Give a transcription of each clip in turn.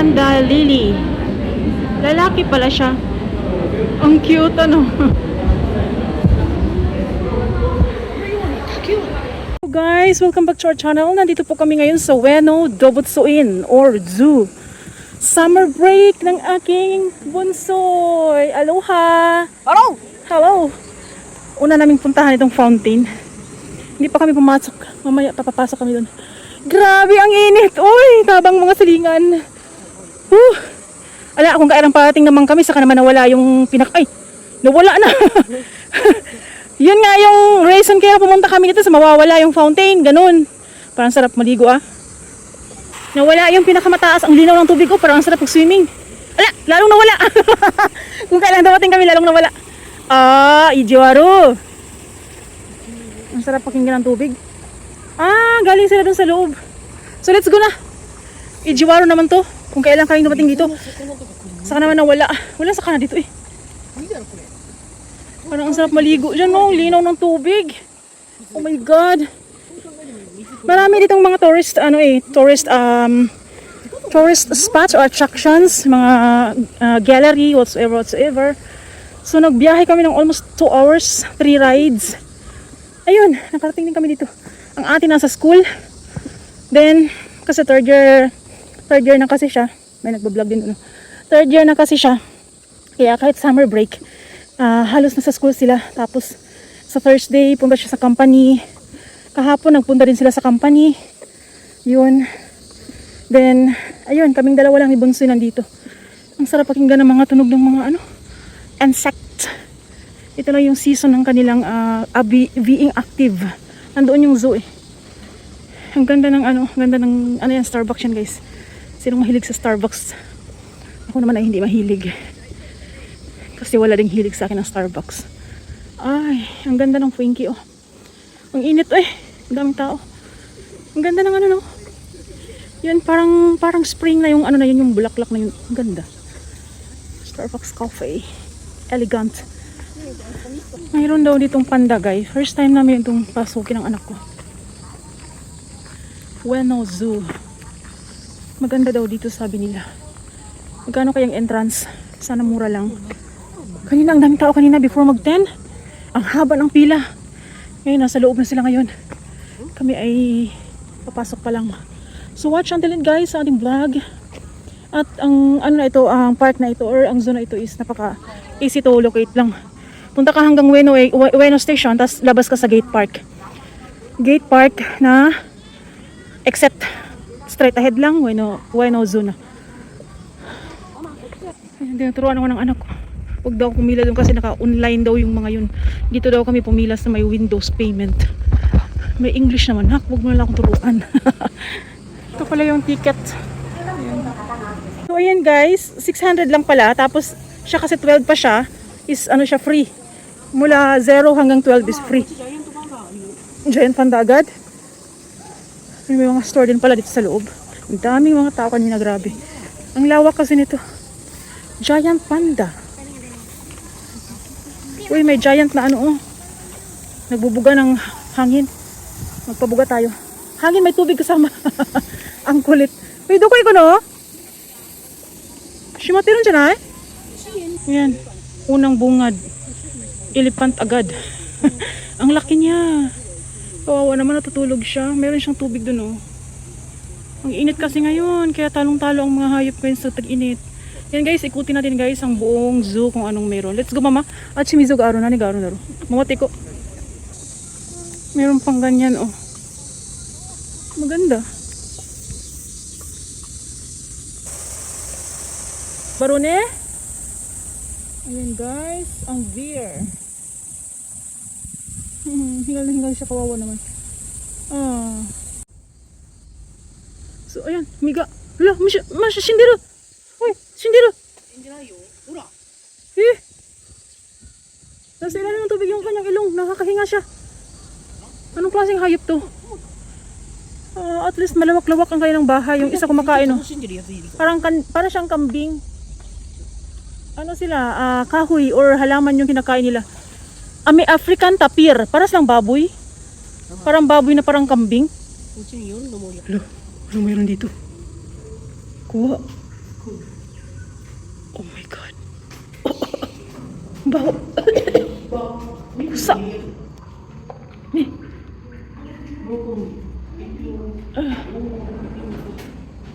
Panda Lily. Lalaki pala siya. Ang cute ano. So guys, welcome back to our channel. Nandito po kami ngayon sa Ueno Dobotsuin or Zoo. Summer break ng aking bunsoy. Aloha! Hello! Hello! Una naming puntahan itong fountain. Hindi pa kami pumasok. Mamaya papapasok kami doon. Grabe ang init! Uy! Tabang mga silingan. Ala, kung kailang parating naman kami, saka naman nawala yung Ay! Nawala na! Yun nga yung reason kaya pumunta kami dito sa mawawala yung fountain. Ganun. Parang sarap maligo ah. Nawala yung pinakamataas. Ang linaw ng tubig ko. Parang sarap mag-swimming. Ala! Lalong nawala! Kung kailang dapating kami, lalong nawala. Ijiwaro! Ang sarap pakinggan ng tubig. Galing sila dun sa loob. So let's go na. Ijiwaro naman to. Kung kailan kami dumating dito. Saka naman nawala. Wala saka na dito eh. Parang ang sarap maligo dyan, no? Linaw ng tubig. Oh my God. Marami ditong mga tourist spots or attractions, mga gallery, whatsoever. So nagbiyahe kami ng almost 2 hours, 3 rides. Ayun, nakarating din kami dito. Ang ate nasa school. Then, kasi third year na kasi siya. May nagbablog din doon. Third year na kasi siya. Kaya kahit summer break, halos nasa school sila. Tapos, sa Thursday, punta siya sa company. Kahapon, nagpunta rin sila sa company. Yun. Then, ayun, kaming dalawa lang ni Bunsoy nandito. Ang sarap pakinggan ng mga tunog ng mga insect. Ito lang yung season ng kanilang being active. Nandoon yung zoo eh. Ang ganda ng yan, Starbucks yan guys. Sinong mahilig sa Starbucks? Ako naman ay hindi mahilig. Kasi wala ding hilig sa akin ng Starbucks. Ay, ang ganda ng Twinkie oh. Ang init eh. Ang daming tao. Ang ganda ng no. Yun parang spring na yung yung bulaklak na yun. Ang ganda. Starbucks coffee. Elegant. Mayroon daw ditong panda guys. First time namin itong pasukin ng anak ko. Ueno Zoo. Maganda daw dito sabi nila. Magkano kayang entrance? Sana mura lang. Kanina ang daming tao kanina before mag-10. Ang haba ng pila. Ngayon nasa loob na sila ngayon. Kami ay papasok pa lang. So watch until it guys sa ating vlog. At ang ang park na ito or ang zona ito is napaka easy to locate lang. Punta ka hanggang Ueno Station, tapos labas ka sa Gate Park. Gate Park na except straight ahead lang, Ueno Zona. Tinuturuan ako ng anak ko. Huwag daw pumila doon kasi naka-online daw yung mga yun. Dito daw kami pumila sa may Windows payment. May English naman, huwag mo na lang akong turuan. Ito pala yung ticket. Ayan. So ayan guys, 600 lang pala. Tapos siya kasi 12 pa siya, is siya free. Mula 0 hanggang 12 is free. Giant Panda agad. May mga store din pala dito sa loob. Ang daming mga tao kanina, grabe. Ang lawak kasi nito. Giant Panda. Uy, may giant na nagbubuga ng hangin. Magpabuga tayo. Hangin, may tubig kasama. Ang kulit. Uy, dukoy ko no? Shimatiron dyan eh? Yan. Unang bungad. Elephant agad. Ang laki niya. Kawawa naman, natutulog siya. Meron siyang tubig dun Ang init kasi ngayon. Kaya talong-talo ang mga hayop ngayon sa tag-init. Yan guys, ikutin natin guys ang buong zoo kung anong meron. Let's go mama. At shimizu ga aro na ni garo naro. Mamati ko. Meron pang ganyan Maganda. Barone? Ayan guys, ang beer. Hingal na hingal siya, kawawa naman. So ayan, miga. Hala, masya shindiro. Uy, shindiro. Ura. Nasa ilalim ng tubig yung kanyang ilong, nakakahinga siya. Anong klaseng hayop to? At least malawak-lawak ang kanilang bahay. Yung isa kumakain Para siyang kambing. Kahoy or halaman yung kinakain nila. May African tapir. Para silang baboy. Parang baboy na parang kambing. Ano mayroon dito? Kuha. Baho. Kusa. Ni.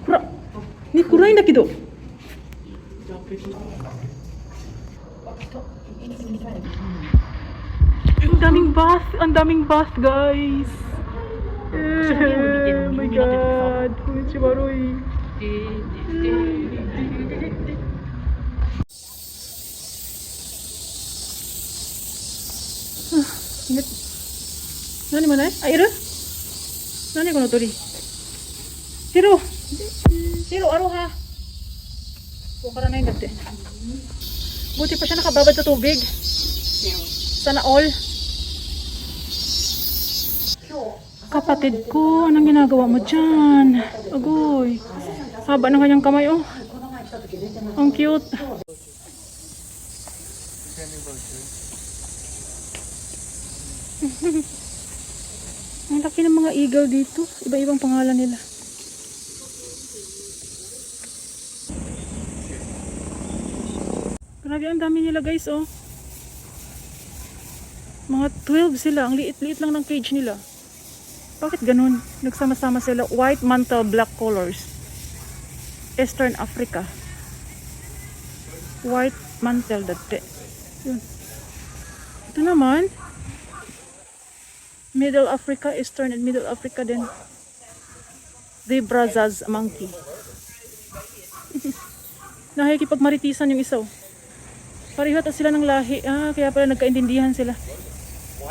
Kura. Ni kuray na kido. Ang daming bath, guys. Oh my god. Konnichiwa. Ingat. Nani mana? Aira? Nani kono tori? Hiro. Hiro aroha. Bukara na yun dati. Buti pa siya nakababad sa tubig. Sana all. Kapatid ko, anong ginagawa mo dyan? Agoy. Haba ng kanyang kamay, oh. Ang cute. Ang laki ng mga eagle dito. Iba-ibang pangalan nila. Grabe, ang dami nila, guys, oh. Mga 12 sila. Ang liit-liit lang ng cage nila. Bakit ganun? Nagsama-sama sila. White mantle, black colors. Eastern Africa. White mantle, dati. Yun. Ito naman. Middle Africa, Eastern and Middle Africa din. Zebra-zaz monkey. Nakikipagmaritisan yung isa. Pareho ata sila ng lahi. Kaya pala nagkaintindihan sila.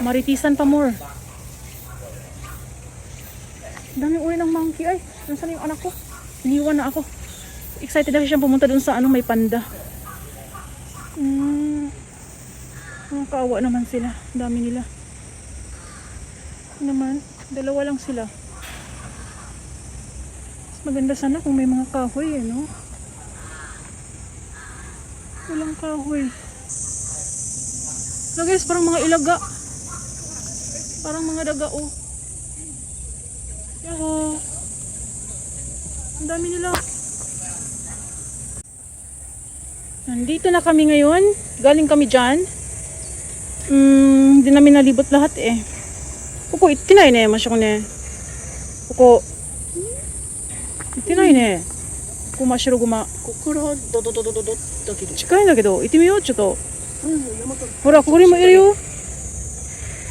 Maritisan pa more. Daming uri ng monkey. Ay, nasaan yung anak ko? Iniwan na ako. Excited na siyang pumunta dun sa may panda. Kaawa naman sila. Dami nila. Naman, dalawa lang sila. Maganda sana kung may mga kahoy, no? Walang kahoy. So guys, parang mga ilaga. Parang mga daga, oh. Yaho. Ang dami nila. Nandito na kami ngayon. Galing kami dyan. Hindi namin nalibot lahat eh. Kuko, itinay ne. Masya ko ne. Kuko. Itinay ne. Kuko, mashiro guma. Kokoro, dododododod, dakido. 近いんだけど、行ってみよう、ちょっと。ほら、ここにもいるよ。こ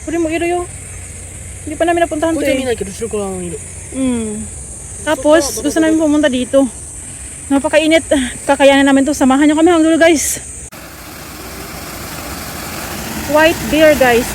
こにもいるよ。Hindi pa namin napuntahan to eh. Tapos, gusto namin pumunta dito. Napakainit. Kakayanan namin to. Samahan nyo kami hanggang dulo, guys. White bear, guys.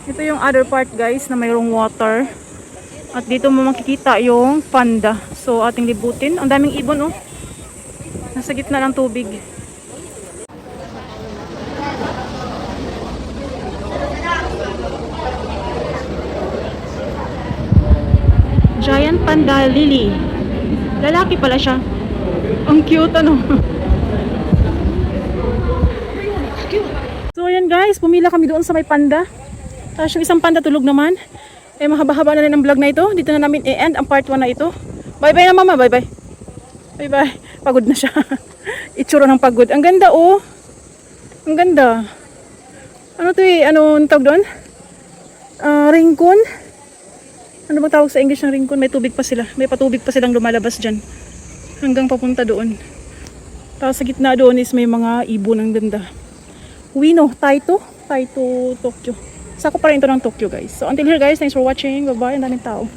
Ito yung other part, guys, na mayroong water. At dito mo makikita yung panda. So ating libutin. Ang daming ibon, oh. Nasa gitna ng tubig. Giant panda lily. Lalaki pala siya. Ang cute, ano. So ayan, guys, pumila kami doon sa may panda. Tapos yung isang panda tulog naman. Eh, mahaba-haba na rin ang vlog na ito. Dito na namin i-end ang part 1 na ito. Bye-bye na, mama. Bye-bye. Bye-bye. Pagod na siya. Itsura ng pagod. Ang ganda, oh. Ang ganda. Ano to eh? Ano tawag doon? Rincon. Ano bang tawag sa English ng rincon? May tubig pa sila. May patubig pa silang lumalabas dyan. Hanggang papunta doon. Tapos sa gitna doon is may mga ibon. Ang ganda. Ueno. Taito, Tokyo. Sako pa rin ito ng Tokyo, guys. So until here, guys, thanks for watching. Bye-bye. Ang daming tao.